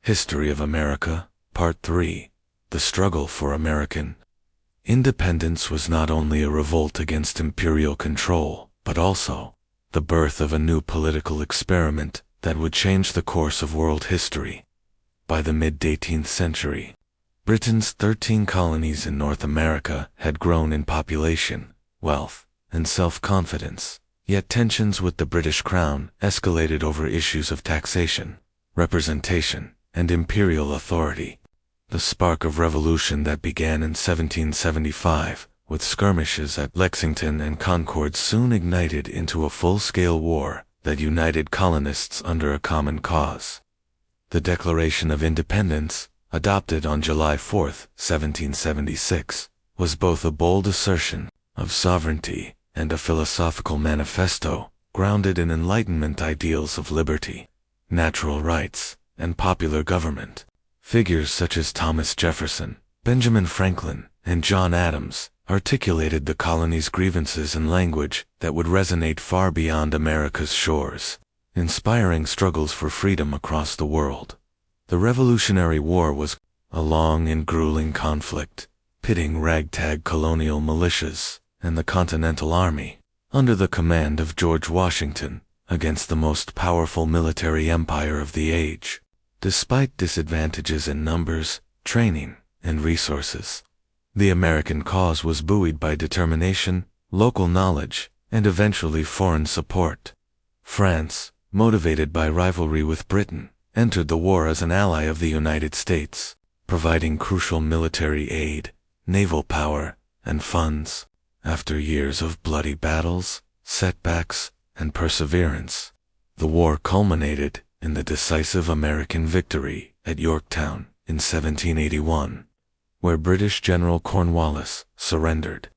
History of America, Part 3. The Struggle for American Independence was not only a revolt against imperial control, but also the birth of a new political experiment that would change the course of world history. By the mid-18th century, Britain's 13 colonies in North America had grown in population, wealth, and self-confidence, yet tensions with the British Crown escalated over issues of taxation, representation, and imperial authority. The spark of revolution that began in 1775 with skirmishes at Lexington and Concord soon ignited into a full-scale war that united colonists under a common cause. The Declaration of Independence, adopted on July 4, 1776, was both a bold assertion of sovereignty and a philosophical manifesto grounded in Enlightenment ideals of liberty, natural rights, and popular government. Figures such as Thomas Jefferson, Benjamin Franklin, and John Adams articulated the colony's grievances in language that would resonate far beyond America's shores, inspiring struggles for freedom across the world. The Revolutionary War was a long and grueling conflict, pitting ragtag colonial militias and the Continental Army, under the command of George Washington, against the most powerful military empire of the age. Despite disadvantages in numbers, training, and resources, the American cause was buoyed by determination, local knowledge, and eventually foreign support. France, motivated by rivalry with Britain, entered the war as an ally of the United States, providing crucial military aid, naval power, and funds. After years of bloody battles, setbacks, and perseverance, the war culminated in the decisive American victory at Yorktown in 1781, where British General Cornwallis surrendered.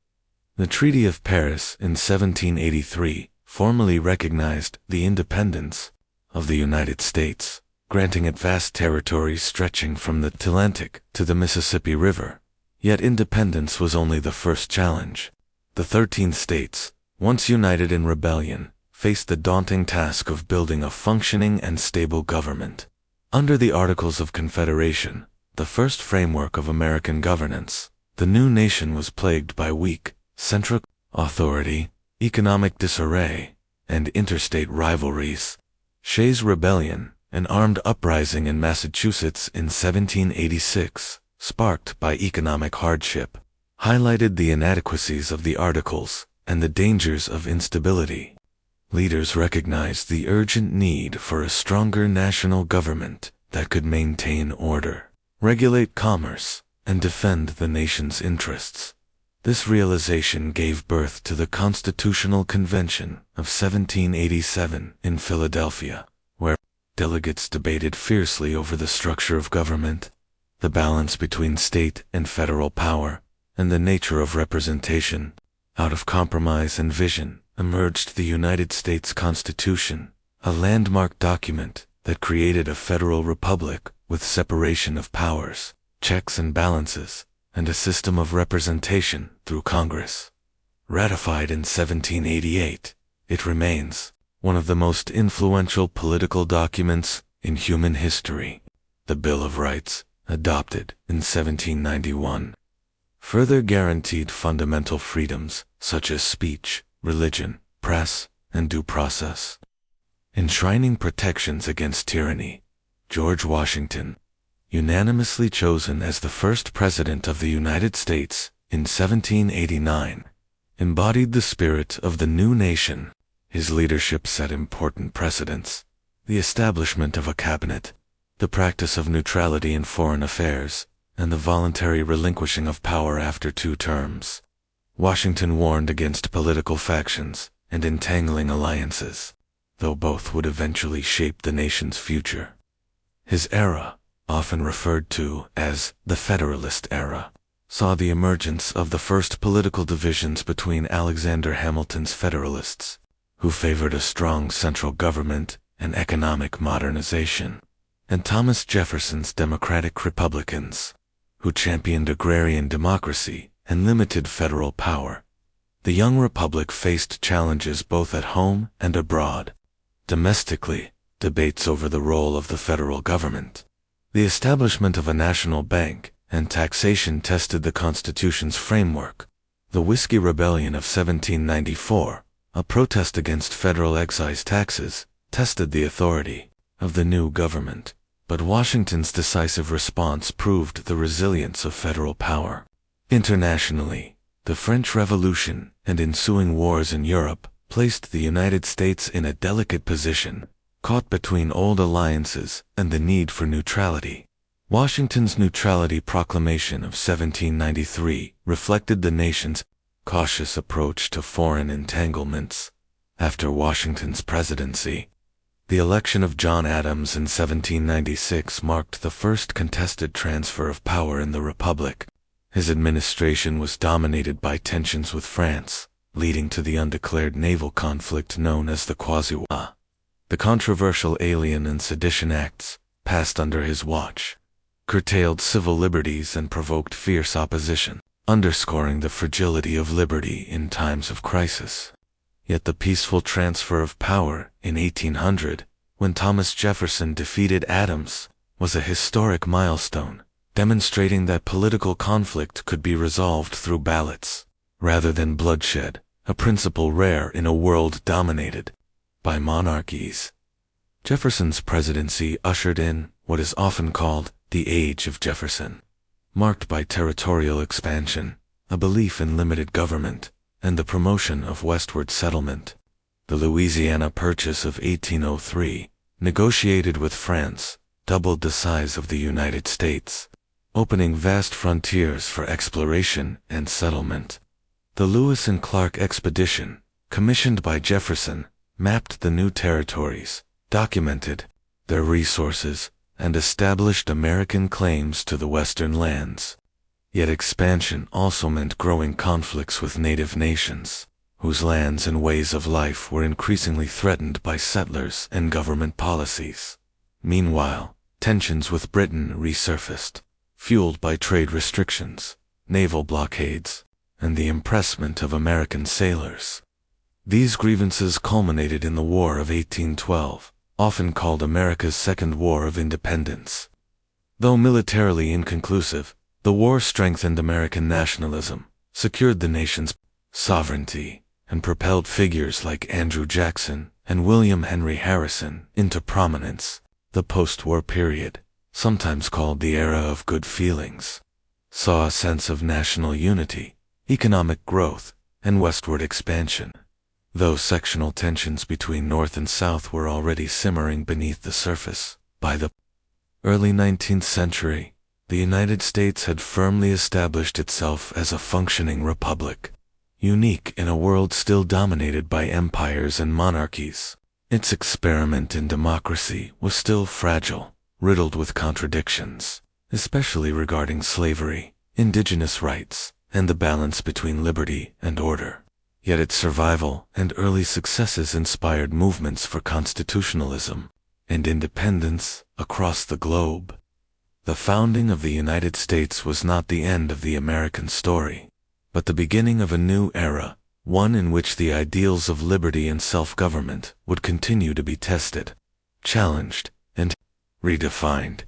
The Treaty of Paris in 1783 formally recognized the independence of the United States, granting it vast territories stretching from the Atlantic to the Mississippi River. Yet independence was only the first challenge. The 13 states, once united in rebellion, faced the daunting task of building a functioning and stable government. Under the Articles of Confederation, the first framework of American governance, the new nation was plagued by weak, central authority, economic disarray, and interstate rivalries. Shays' Rebellion, an armed uprising in Massachusetts in 1786, sparked by economic hardship, highlighted the inadequacies of the Articles and the dangers of instability. Leaders recognized the urgent need for a stronger national government that could maintain order, regulate commerce, and defend the nation's interests. This realization gave birth to the Constitutional Convention of 1787 in Philadelphia, where delegates debated fiercely over the structure of government, the balance between state and federal power, and the nature of representation. Out of compromise and vision emerged the United States Constitution, a landmark document that created a federal republic with separation of powers, checks and balances, and a system of representation through Congress. Ratified in 1788, it remains one of the most influential political documents in human history. The Bill of Rights, adopted in 1791, further guaranteed fundamental freedoms such as speech, religion, press, and due process. Enshrining protections against tyranny, George Washington, unanimously chosen as the first president of the United States in 1789, embodied the spirit of the new nation. His leadership set important precedents: the establishment of a cabinet, the practice of neutrality in foreign affairs, and the voluntary relinquishing of power after 2 terms. Washington warned against political factions and entangling alliances, though both would eventually shape the nation's future. His era, often referred to as the Federalist era, saw the emergence of the first political divisions between Alexander Hamilton's Federalists, who favored a strong central government and economic modernization, and Thomas Jefferson's Democratic Republicans, who championed agrarian democracy and limited federal power. The young republic faced challenges both at home and abroad. Domestically, debates over the role of the federal government, The establishment of a national bank and taxation tested the Constitution's framework. The Whiskey Rebellion of 1794, a protest against federal excise taxes, tested the authority of the new government. But Washington's decisive response proved the resilience of federal power. Internationally, the French Revolution and ensuing wars in Europe placed the United States in a delicate position, caught between old alliances and the need for neutrality. Washington's Neutrality Proclamation of 1793 reflected the nation's cautious approach to foreign entanglements. After Washington's presidency, the election of John Adams in 1796 marked the first contested transfer of power in the Republic. His administration was dominated by tensions with France, leading to the undeclared naval conflict known as the Quasi-War. The controversial Alien and Sedition Acts, passed under his watch, curtailed civil liberties and provoked fierce opposition, underscoring the fragility of liberty in times of crisis. Yet the peaceful transfer of power in 1800, when Thomas Jefferson defeated Adams, was a historic milestone, demonstrating that political conflict could be resolved through ballots, rather than bloodshed, a principle rare in a world dominated by monarchies. Jefferson's presidency ushered in what is often called the Age of Jefferson, marked by territorial expansion, a belief in limited government, and the promotion of westward settlement. The Louisiana Purchase of 1803, negotiated with France, doubled the size of the United States, opening vast frontiers for exploration and settlement. The Lewis and Clark expedition, commissioned by Jefferson, mapped the new territories, documented their resources, and established American claims to the western lands. Yet expansion also meant growing conflicts with native nations, whose lands and ways of life were increasingly threatened by settlers and government policies. Meanwhile, tensions with Britain resurfaced, fueled by trade restrictions, naval blockades, and the impressment of American sailors. These grievances culminated in the War of 1812, often called America's Second War of Independence. Though militarily inconclusive, the war strengthened American nationalism, secured the nation's sovereignty, and propelled figures like Andrew Jackson and William Henry Harrison into prominence. The post-war period, sometimes called the era of good feelings, saw a sense of national unity, economic growth, and westward expansion. Though sectional tensions between North and South were already simmering beneath the surface, by the early 19th century, the United States had firmly established itself as a functioning republic, unique in a world still dominated by empires and monarchies. Its experiment in democracy was still fragile, riddled with contradictions, especially regarding slavery, indigenous rights, and the balance between liberty and order. Yet its survival and early successes inspired movements for constitutionalism and independence across the globe. The founding of the United States was not the end of the American story, but the beginning of a new era, one in which the ideals of liberty and self-government would continue to be tested, challenged, and redefined.